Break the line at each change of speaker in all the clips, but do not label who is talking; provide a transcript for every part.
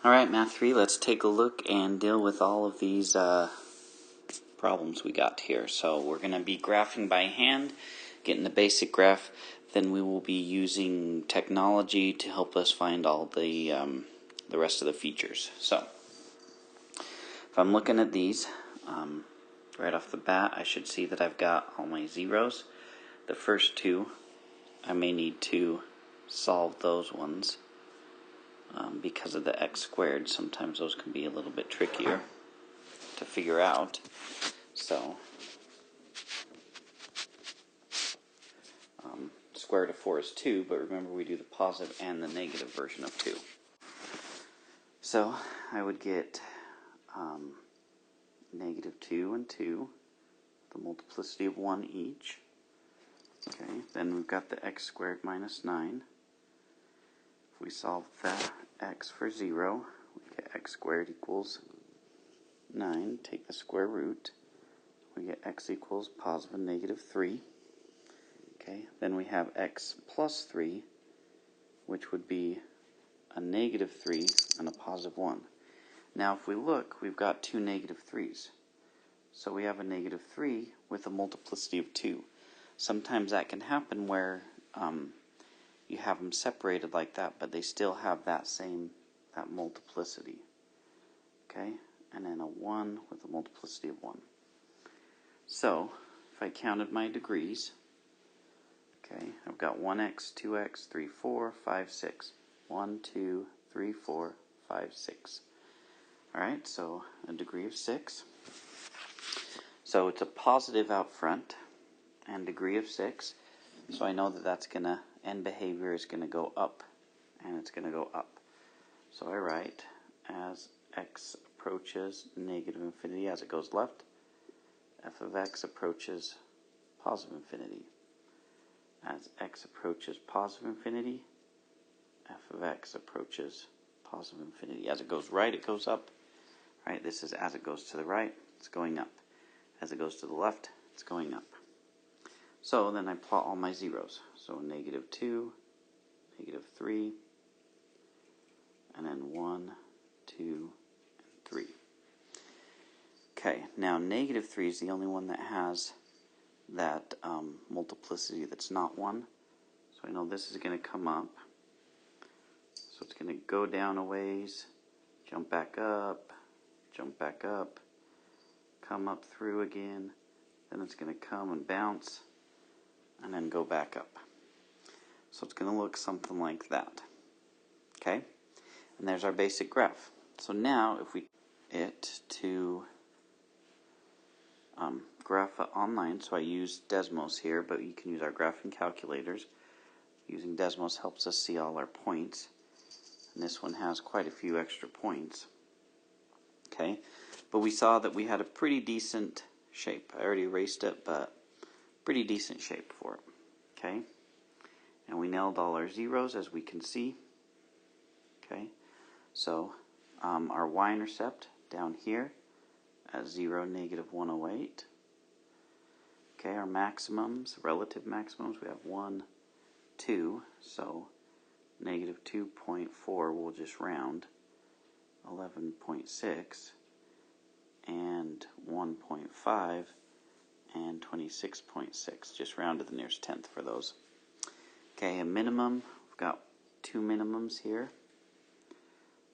Alright, Math 3, let's take a look and deal with all of these problems we got here. So we're going to be graphing by hand, getting the basic graph, then we will be using technology to help us find all the rest of the features. So, if I'm looking at these, right off the bat, I should see that I've got all my zeros. The first two, I may need to solve those ones. Because of the x squared, sometimes those can be a little bit trickier to figure out. So, square root of 4 is 2, but remember we do the positive and the negative version of 2. So, I would get negative 2 and 2, the multiplicity of 1 each. Okay, then we've got the x squared minus 9. If we solve that x for 0, we get x squared equals 9. Take the square root. We get x equals positive and negative 3. Okay, then we have x plus 3, which would be a negative 3 and a positive 1. Now if we look, we've got two negative 3's. So we have a negative 3 with a multiplicity of 2. Sometimes that can happen where you have them separated like that, but they still have that multiplicity. Okay, and then a 1 with a multiplicity of 1. So, if I counted my degrees, okay, I've got 1x, 2x, 3, 4, 5, 6. 1, 2, 3, 4, 5, 6. Alright, so a degree of 6. So it's a positive out front and degree of 6. So I know that that's going to, end behavior is going to go up, and it's going to go up. So I write, as x approaches negative infinity, as it goes left, f of x approaches positive infinity. As x approaches positive infinity, f of x approaches positive infinity. As it goes right, it goes up. Right, this is as it goes to the right, it's going up. As it goes to the left, it's going up. So then I plot all my zeros. So negative 2, negative 3, and then 1, 2, and 3. Okay, now negative 3 is the only one that has that multiplicity that's not 1. So I know this is going to come up. So it's going to go down a ways, jump back up, come up through again, then it's going to come and bounce, and then go back up. So it's going to look something like that. Okay? And there's our basic graph. So now, if we it to graph it online, so I use Desmos here, but you can use our graphing calculators. Using Desmos helps us see all our points. And this one has quite a few extra points. Okay? But we saw that we had a pretty decent shape. I already erased it, but pretty decent shape for it. Okay? And we nailed all our zeros, as we can see. Okay? So, our y-intercept down here at 0, negative 108. Okay, our maximums, relative maximums, we have 1, 2. So, negative 2.4, we'll just round. 11.6. And 1.5. And 26.6. Just round to the nearest tenth for those. Okay, a minimum, we've got two minimums here.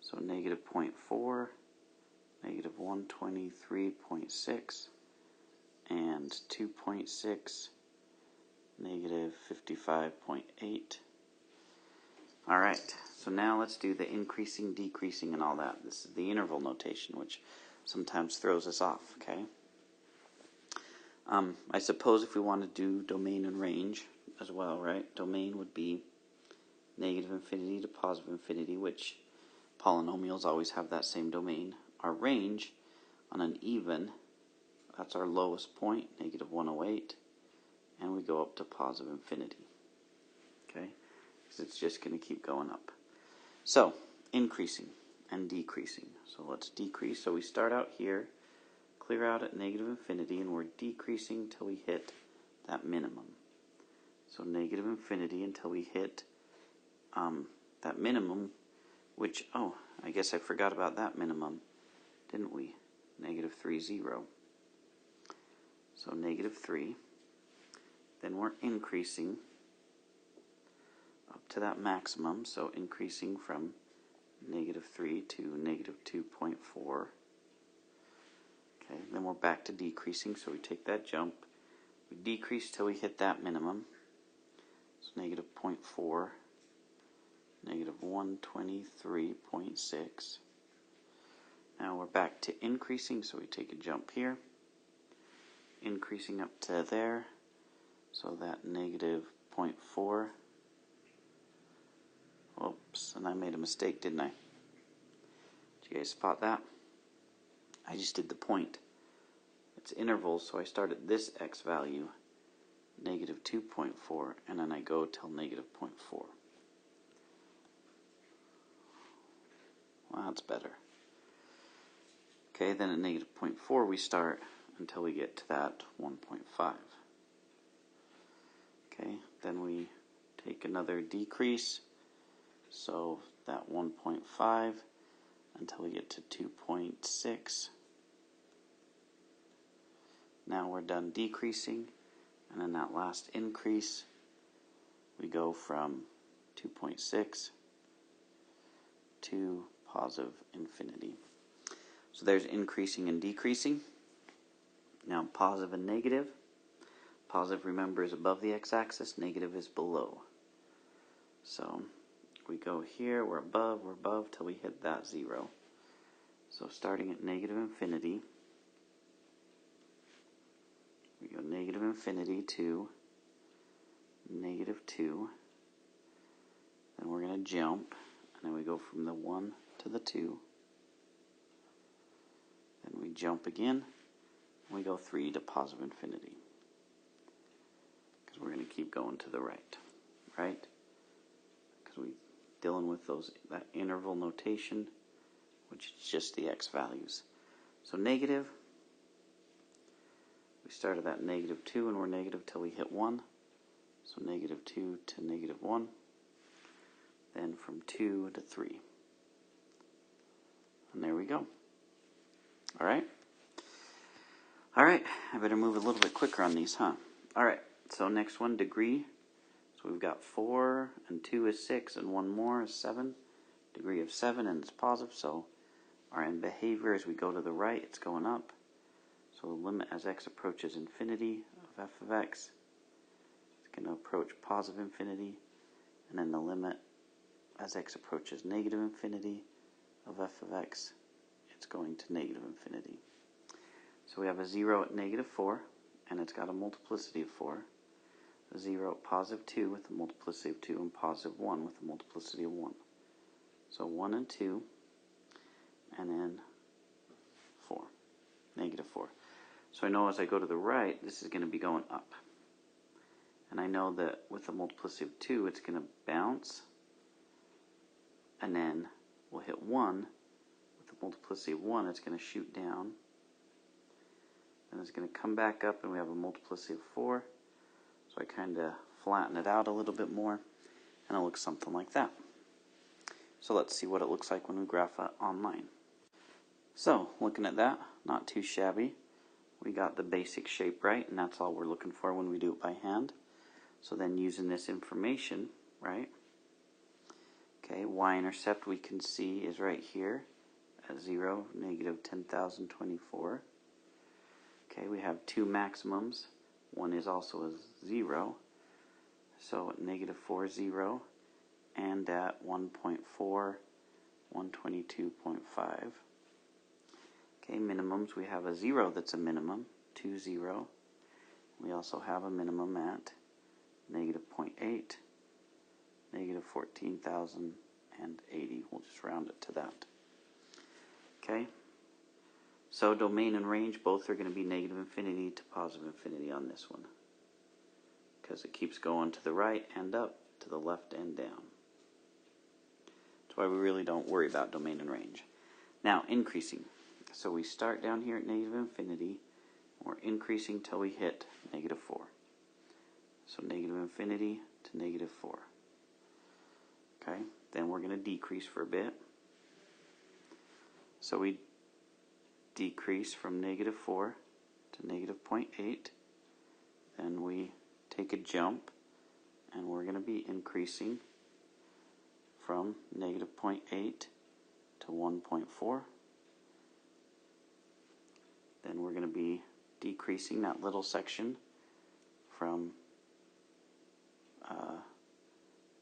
So negative 0.4, negative 123.6, and 2.6, negative 55.8. Alright, so now let's do the increasing, decreasing, and all that. This is the interval notation, which sometimes throws us off, okay? I suppose if we want to do domain and range as well, right? Domain would be negative infinity to positive infinity, which polynomials always have that same domain. Our range on an even, that's our lowest point, negative 108, and we go up to positive infinity. Okay? Because it's just going to keep going up. So, increasing and decreasing. So let's decrease. So we start out here, clear out at negative infinity, and we're decreasing till we hit that minimum. So negative infinity until we hit that minimum, which, oh, I guess I forgot about that minimum, didn't we? Negative 3, 0. So negative 3. Then we're increasing up to that maximum, so increasing from negative 3 to negative 2.4. Okay, then we're back to decreasing, so we take that jump. We decrease till we hit that minimum. So negative 0.4, negative 123.6. Now we're back to increasing, so we take a jump here. Increasing up to there, so that negative 0.4. Oops, and I made a mistake, didn't I? Did you guys spot that? I just did the point. It's intervals, so I start at this x value, negative 2.4, and then I go till negative 0.4. Well, that's better. Okay, then at negative 0.4 we start until we get to that 1.5. Okay, then we take another decrease, so that 1.5 until we get to 2.6. Now we're done decreasing, and then that last increase, we go from 2.6 to positive infinity. So there's increasing and decreasing. Now positive and negative. Positive, remember, is above the x-axis, negative is below. So we go here, we're above till we hit that 0. So starting at negative infinity, we go negative infinity to negative 2. Then we're going to jump, and then we go from the 1 to the 2. Then we jump again, and we go 3 to positive infinity. Because we're going to keep going to the right? Because we're dealing with that interval notation, which is just the x values. So negative, we start at that negative 2, and we're negative till we hit 1. So negative 2 to negative 1. Then from 2 to 3. And there we go. Alright? Alright, I better move a little bit quicker on these, huh? Alright, so next one, degree. So we've got 4, and 2 is 6, and 1 more is 7. Degree of 7, and it's positive, so our end behavior as we go to the right, it's going up. So the limit as x approaches infinity of f of x, it's going to approach positive infinity, and then the limit as x approaches negative infinity of f of x, it's going to negative infinity. So we have a 0 at negative 4, and it's got a multiplicity of 4. A 0 at positive 2 with a multiplicity of 2, and positive 1 with a multiplicity of 1. So 1 and 2, and then 4, negative 4. So I know as I go to the right, this is going to be going up. And I know that with a multiplicity of 2, it's going to bounce, and then we'll hit 1. With a multiplicity of 1, it's going to shoot down. And it's going to come back up, and we have a multiplicity of 4. So I kind of flatten it out a little bit more, and it looks something like that. So let's see what it looks like when we graph it online. So, looking at that, not too shabby. We got the basic shape right, and that's all we're looking for when we do it by hand. So then using this information, right? Okay, y-intercept we can see is right here at 0, negative 10,024. Okay, we have two maximums. One is also a 0. So at negative 4, 0, and at 1.4, 122.5. Okay, minimums, we have a 0 that's a minimum, 2, 0. We also have a minimum at negative 0.8, negative 14,080. We'll just round it to that. Okay, so domain and range both are going to be negative infinity to positive infinity on this one, because it keeps going to the right and up, to the left and down. That's why we really don't worry about domain and range. Now, increasing. So we start down here at negative infinity. We're increasing till we hit negative 4. So negative infinity to negative 4. Okay, then we're going to decrease for a bit. So we decrease from -4 to -0.8. Then we take a jump, and we're going to be increasing from -0.8 to 1.4. Then we're going to be decreasing that little section from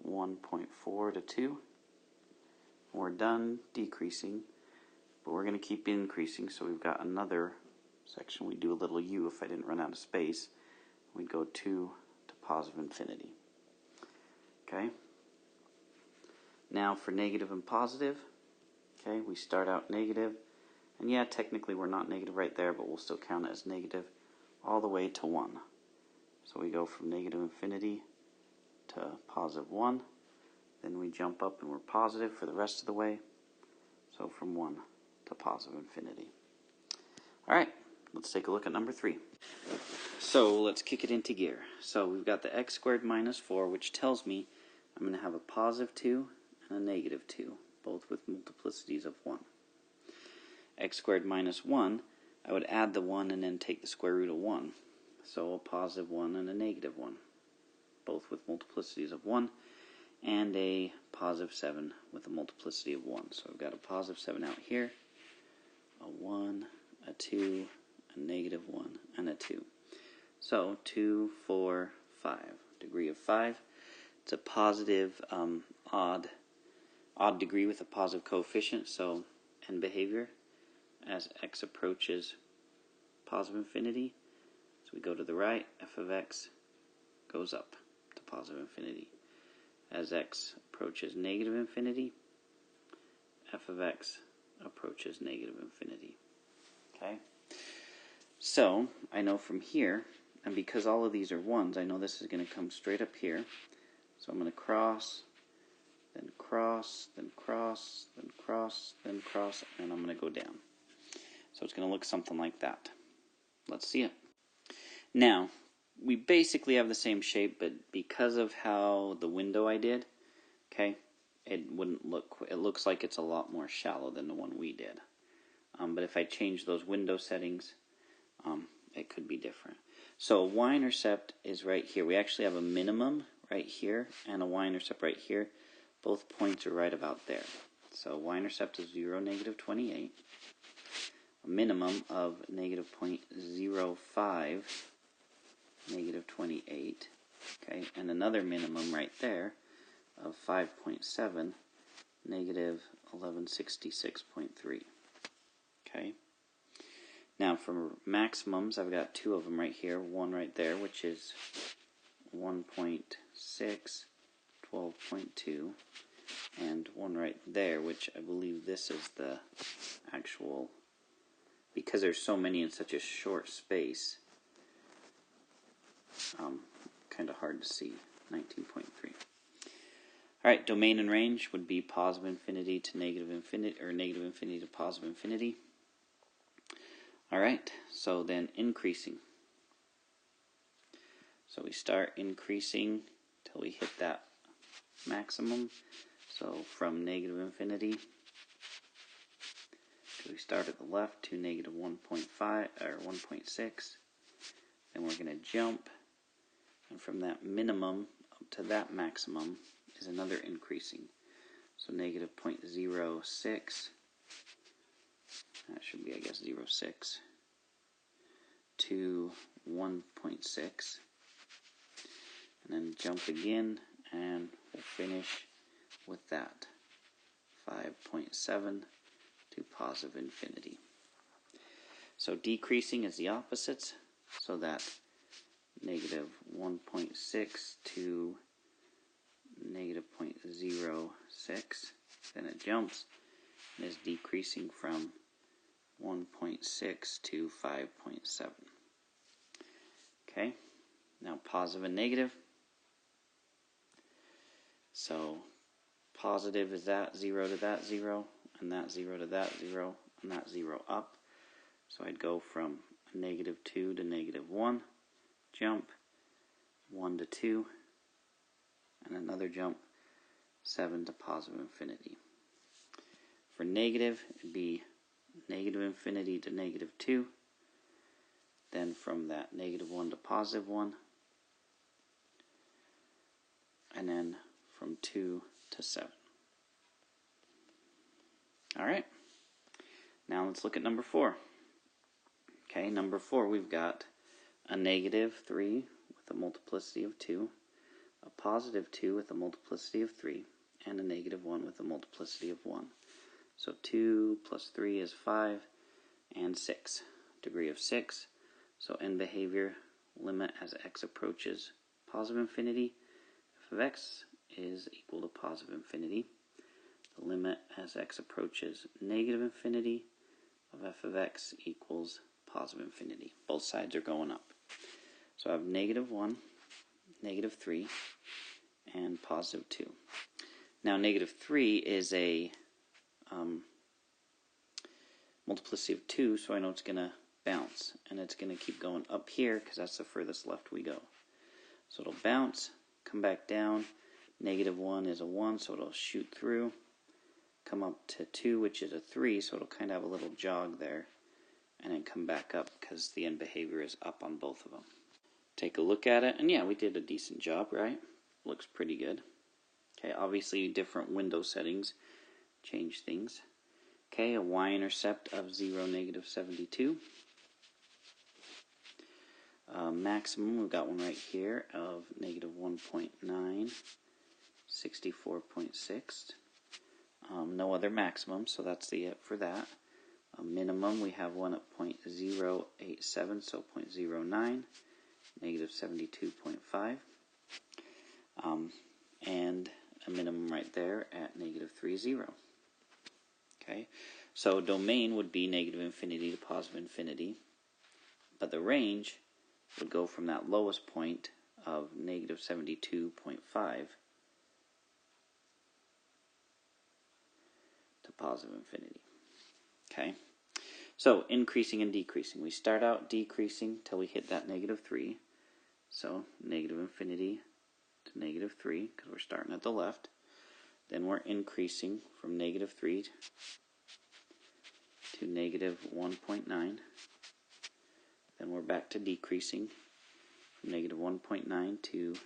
1.4 to 2. We're done decreasing, but we're going to keep increasing, so we've got another section. We do a little u if I didn't run out of space. We'd go 2 to positive infinity. Okay? Now for negative and positive, okay, we start out negative, and yeah, technically we're not negative right there, but we'll still count it as negative all the way to 1. So we go from negative infinity to positive 1, then we jump up and we're positive for the rest of the way, so from 1 to positive infinity. Alright, let's take a look at number 3. So let's kick it into gear. So we've got the x squared minus 4, which tells me I'm going to have a positive 2 and a negative 2, both with multiplicities of 1. X squared minus 1, I would add the 1 and then take the square root of 1. So a positive 1 and a negative 1, both with multiplicities of 1, and a positive 7 with a multiplicity of 1. So I've got a positive 7 out here, a 1, a 2, a negative 1, and a 2. So 2, 4, 5. Degree of 5. It's a positive odd degree with a positive coefficient, so end behavior as x approaches positive infinity. So we go to the right, f of x goes up to positive infinity. As x approaches negative infinity, f of x approaches negative infinity. Okay? So I know from here, and because all of these are 1s, I know this is going to come straight up here. So I'm going to cross, then cross, then cross, then cross, then cross, and I'm going to go down. So it's going to look something like that. Let's see it. Now, we basically have the same shape, but because of how the window I did, okay, it looks like it's a lot more shallow than the one we did. But if I change those window settings, it could be different. So y-intercept is right here. We actually have a minimum right here and a y-intercept right here. Both points are right about there. So y-intercept is 0, negative 28. A minimum of negative 0.05, negative 28. Okay, and another minimum right there of 5.7, negative 1166.3. Okay. Now for maximums, I've got 2 of them right here. One right there, which is 1.6, 12.2, and one right there, which I believe this is the actual, because there's so many in such a short space, kind of hard to see, 19.3. Alright, domain and range would be positive infinity to negative infinity, or negative infinity to positive infinity. Alright, so then increasing. So we start increasing till we hit that maximum. So from negative infinity, we start at the left to negative 1.5 or 1.6. Then we're going to jump, and from that minimum up to that maximum is another increasing. So negative 0.06. That should be, I guess, 0.6 to 1.6, and then jump again, and we'll finish with that 5.7 to positive infinity. So decreasing is the opposites, so that negative 1.6 to negative 0.06, then it jumps and is decreasing from 1.6 to 5.7. Okay, now positive and negative. So positive is that 0 to that 0, and that 0 to that 0, and that 0 up. So I'd go from negative 2 to negative 1, jump, 1 to 2, and another jump, 7 to positive infinity. For negative, it'd be negative infinity to negative 2, then from that negative 1 to positive 1, and then from 2 to 7. Alright, now let's look at number 4. Okay, number 4, we've got a negative 3 with a multiplicity of 2, a positive 2 with a multiplicity of 3, and a negative 1 with a multiplicity of 1. So 2 plus 3 is 5, and 6. Degree of 6. So end behavior, limit as x approaches positive infinity. F of x is equal to positive infinity. The limit as x approaches negative infinity of f of x equals positive infinity. Both sides are going up. So I have negative 1, negative 3, and positive 2. Now negative 3 is a multiplicity of 2, so I know it's going to bounce. And it's going to keep going up here because that's the furthest left we go. So it'll bounce, come back down. Negative 1 is a 1, so it'll shoot through. Come up to 2, which is a 3, so it'll kind of have a little jog there. And then come back up because the end behavior is up on both of them. Take a look at it, and yeah, we did a decent job, right? Looks pretty good. Okay, obviously different window settings change things. Okay, a y-intercept of 0, negative 72. Maximum, we've got one right here of negative 1.9, 64.6. No other maximum, so that's the it for that. Minimum, we have one at 0.087, so 0.09, negative 72.5. And a minimum right there at negative 30. Okay, so domain would be negative infinity to positive infinity, but the range would go from that lowest point of negative 72.5 to positive infinity. Okay, so increasing and decreasing. We start out decreasing till we hit that negative 3. So negative infinity to negative 3 because we're starting at the left. Then we're increasing from negative 3 to negative 1.9. Then we're back to decreasing from negative 1.9 to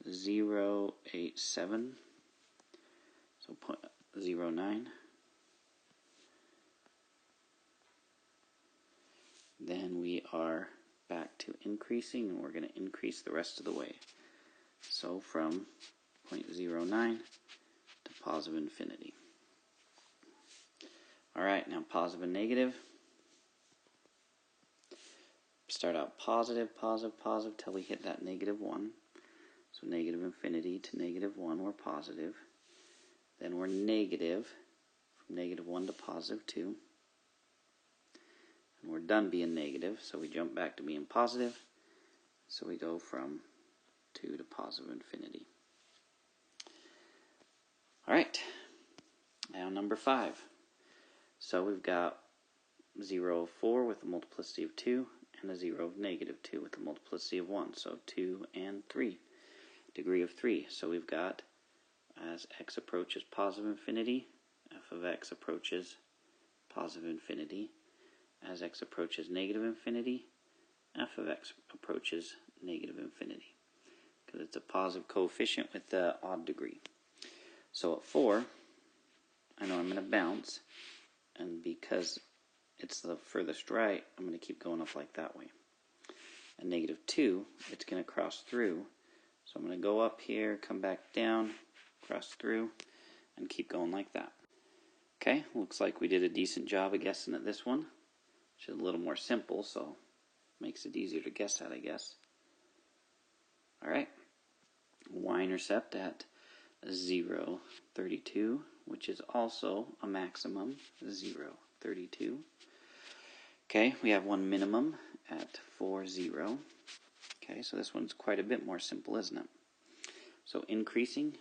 .087, so 0.09. Then we are back to increasing, and we're going to increase the rest of the way. So from 0.09 to positive infinity. Alright, now positive and negative. Start out positive, positive, positive till we hit that negative 1. So negative infinity to negative 1, we're positive. Then we're negative from negative 1 to positive 2. And we're done being negative, so we jump back to being positive. So we go from 2 to positive infinity. Alright, now number 5. So we've got 0 of 4 with a multiplicity of 2, and a 0 of negative 2 with a multiplicity of 1. So 2 and 3. Degree of 3. So we've got, as x approaches positive infinity, f of x approaches positive infinity. As x approaches negative infinity, f of x approaches negative infinity. Because it's a positive coefficient with the odd degree. So at 4, I know I'm going to bounce. And because it's the furthest right, I'm going to keep going up like that way. At negative 2, it's going to cross through. So I'm going to go up here, come back down, cross through, and keep going like that. Okay, looks like we did a decent job of guessing at this one. Which is a little more simple, so makes it easier to guess at, I guess. Alright, y-intercept at 0, 32, which is also a maximum, 0, 32. Okay, we have one minimum at 4, 0. Okay, so this one's quite a bit more simple, isn't it? So increasing,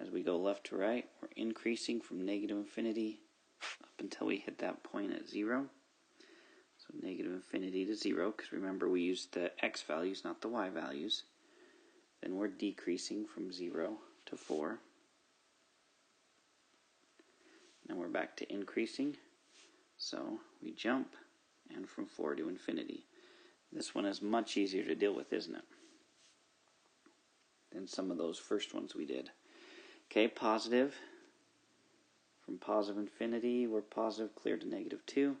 as we go left to right, we're increasing from negative infinity up until we hit that point at 0. So negative infinity to 0, because remember we used the x values, not the y values. then we're decreasing from 0 to 4. Then we're back to increasing. So we jump, and from 4 to infinity. This one is much easier to deal with, isn't it? Than some of those first ones we did. Okay, positive. From positive infinity, we're positive clear to -2.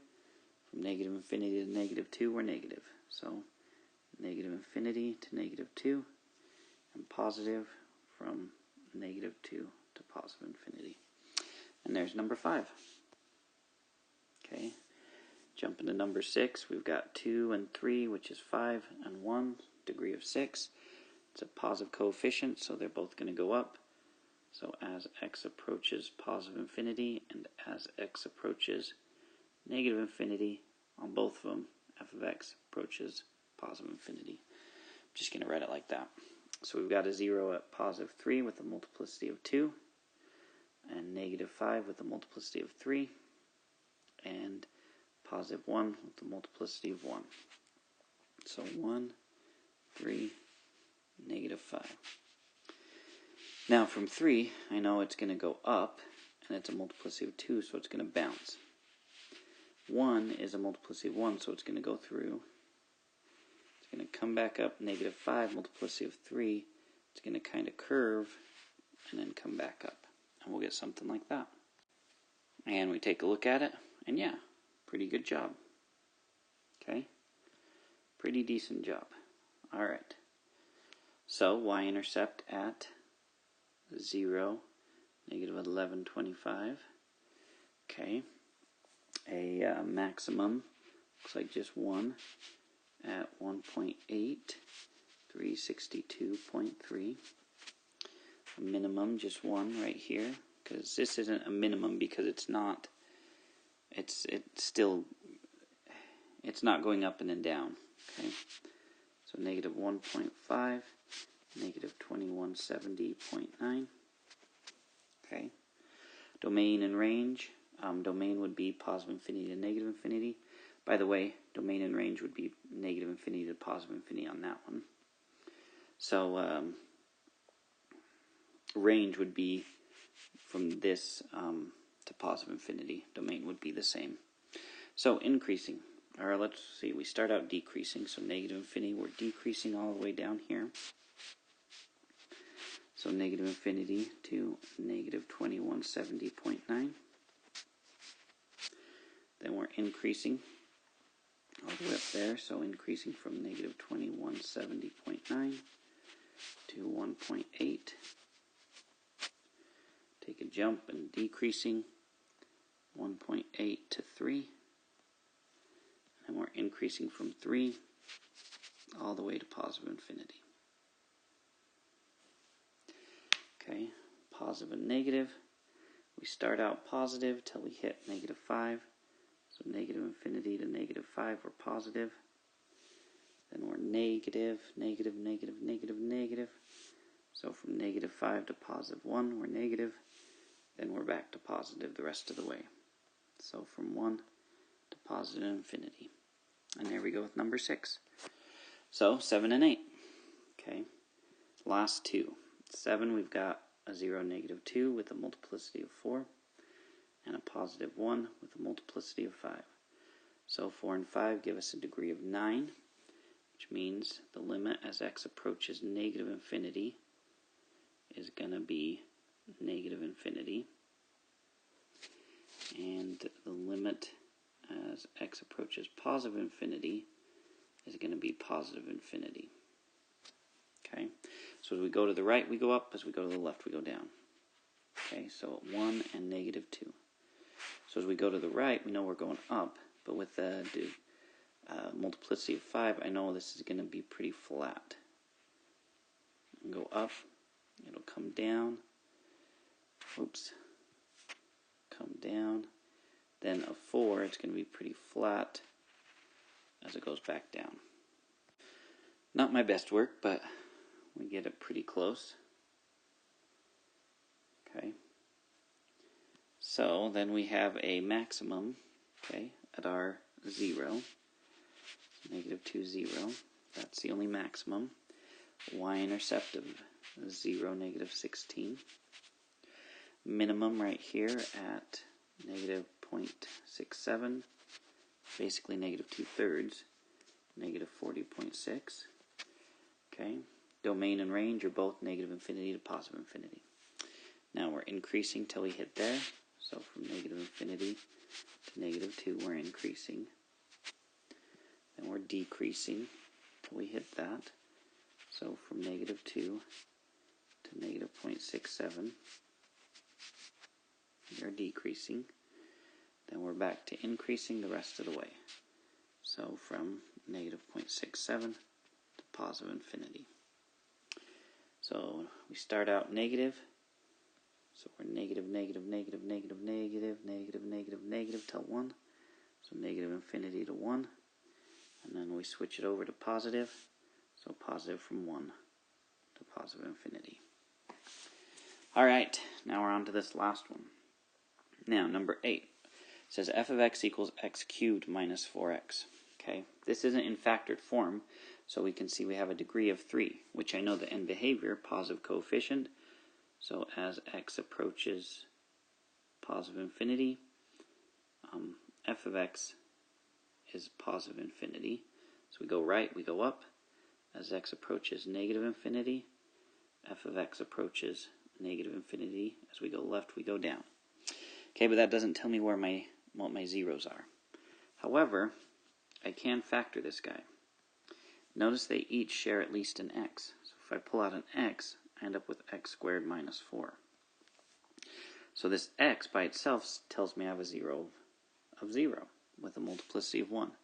From negative infinity to -2, we're negative. So negative infinity to -2, and positive from -2 to positive infinity. And there's number 5. Okay, jump into number 6. We've got 2 and 3, which is 5 and 1, degree of 6. It's a positive coefficient, so they're both going to go up. So as x approaches positive infinity and as x approaches negative infinity, on both of them, f of x approaches positive infinity. I'm just going to write it like that. So we've got a 0 at positive 3 with a multiplicity of 2, and -5 with a multiplicity of 3, and positive 1 with the multiplicity of 1. So 1, 3, -5. Now from 3, I know it's going to go up, and it's a multiplicity of 2, so it's going to bounce. 1 is a multiplicity of 1, so it's going to go through. It's going to come back up, -5, multiplicity of 3. It's going to kind of curve, and then come back up. And we'll get something like that. And we take a look at it, and yeah, pretty good job. Okay? Pretty decent job. Alright. So, y-intercept at 0, -1125. Okay. A maximum, looks like just 1, at 1.8, 362.3. A minimum, just 1 right here, because this isn't a minimum because it's not, it's not going up and then down. Okay. So -1.5, -2170.9. Okay. Domain and range. Domain would be positive infinity to negative infinity. By the way, domain and range would be negative infinity to positive infinity on that one. So range would be from this to positive infinity. Domain would be the same. So increasing. Or let's see, we start out decreasing. So negative infinity, we're decreasing all the way down here. So negative infinity to -2170.9. Then we're increasing all the way up there. So increasing from -2170.9 to 1.8. Take a jump and decreasing 1.8 to 3. And we're increasing from 3 all the way to positive infinity. Okay, positive and negative. We start out positive till we hit -5. So negative infinity to -5, we're positive. Then we're negative, negative, negative, negative, negative. So from -5 to +1, we're negative. Then we're back to positive the rest of the way. So from 1 to positive infinity. And there we go with number 6. So 7 and 8. Okay. Last two. 7, we've got a 0, -2 with a multiplicity of 4. And a +1 with a multiplicity of 5. So 4 and 5 give us a degree of 9, which means the limit as x approaches negative infinity is going to be negative infinity. And the limit as x approaches positive infinity is going to be positive infinity. Okay, so as we go to the right, we go up. As we go to the left, we go down. Okay, so 1 and -2. So as we go to the right, we know we're going up, but with the multiplicity of 5, I know this is going to be pretty flat. Go up, it'll come down. Oops. Come down. Then a 4, it's going to be pretty flat as it goes back down. Not my best work, but we get it pretty close. Okay. So then we have a maximum, okay, at our 0. -2, 0. That's the only maximum. y-intercept of 0, negative 16. Minimum right here at negative 0.67, basically negative 2/3, negative 40.6. Okay, domain and range are both negative infinity to positive infinity. Now we're increasing till we hit there. So from negative infinity to negative 2, we're increasing. Then we're decreasing till we hit that. So from negative 2 to negative 0.67, we are decreasing. Then we're back to increasing the rest of the way. So from negative 0.67 to positive infinity. So we start out negative. So we're negative, negative, negative, negative, negative, negative, negative, negative till 1. So negative infinity to 1. And then we switch it over to positive. So positive from 1 to positive infinity. Alright, now we're on to this last one. Now, number 8. It says f of x equals x cubed minus 4x. Okay, this isn't in factored form, so we can see we have a degree of 3, which I know that in behavior, positive coefficient. So as x approaches positive infinity, f of x is positive infinity. So we go right, we go up. As x approaches negative infinity, f of x approaches negative infinity. As we go left, we go down. Okay, but that doesn't tell me what my zeros are. However, I can factor this guy. Notice they each share at least an x. So if I pull out an x, I end up with x squared minus 4. So this x by itself tells me I have a 0 of 0 with a multiplicity of 1.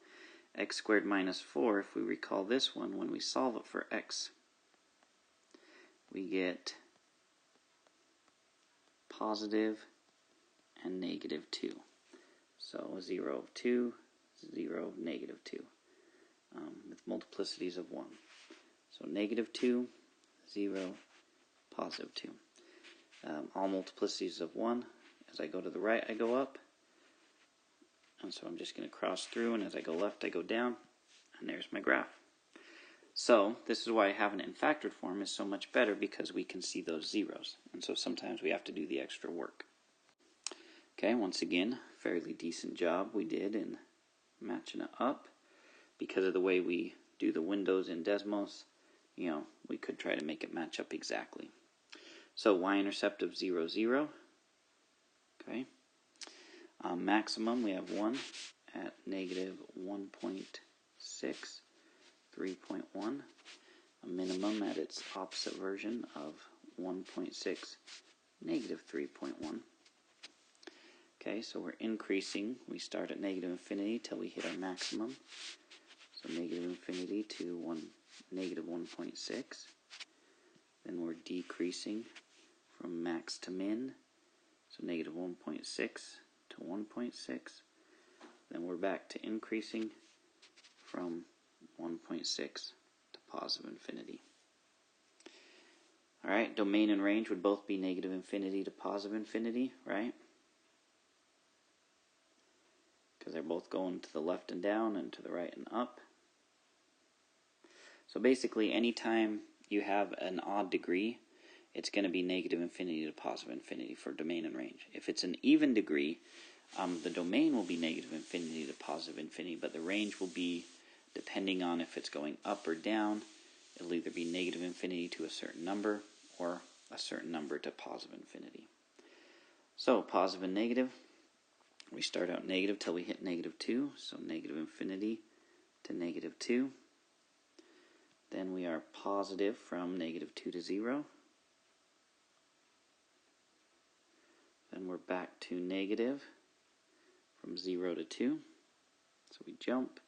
X squared minus 4, if we recall this one, when we solve it for x, we get positive and negative 2. So 0 of 2, 0 of negative 2, with multiplicities of 1. So negative 2, 0, positive 2. All multiplicities of 1. As I go to the right, I go up. And so I'm just going to cross through, and as I go left, I go down. And there's my graph. So this is why having it in factored form is so much better, because we can see those zeros. And so sometimes we have to do the extra work. Okay, once again, fairly decent job we did in matching it up. Because of the way we do the windows in Desmos, we could try to make it match up exactly. So y-intercept of 0, 0. Okay. Maximum, we have 1 at negative 1.6, 3.1. A minimum at its opposite version of 1.6, negative 3.1. Okay, so we're increasing. We start at negative infinity till we hit our maximum. So negative infinity to negative 1.6. Then we're decreasing from max to min. So negative 1.6 to 1.6. Then we're back to increasing from 1.6 to positive infinity. Alright, domain and range would both be negative infinity to positive infinity, right? Because they're both going to the left and down and to the right and up. So basically, anytime you have an odd degree, it's going to be negative infinity to positive infinity for domain and range. If it's an even degree, the domain will be negative infinity to positive infinity, but the range will be, depending on if it's going up or down, it'll either be negative infinity to a certain number or a certain number to positive infinity. So positive and negative, we start out negative till we hit negative 2, so negative infinity to negative 2. Then we are positive from negative 2 to 0. Then we're back to negative from 0 to 2. So we jump,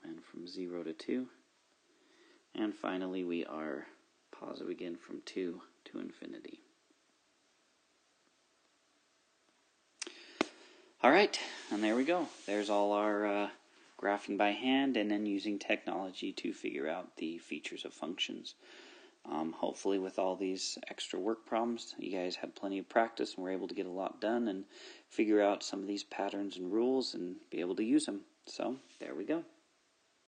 and from 0 to 2. And finally we are positive again from 2 to infinity. Alright, and there we go. There's all our graphing by hand and then using technology to figure out the features of functions. Hopefully with all these extra work problems, you guys had plenty of practice and were able to get a lot done and figure out some of these patterns and rules and be able to use them. So, there we go.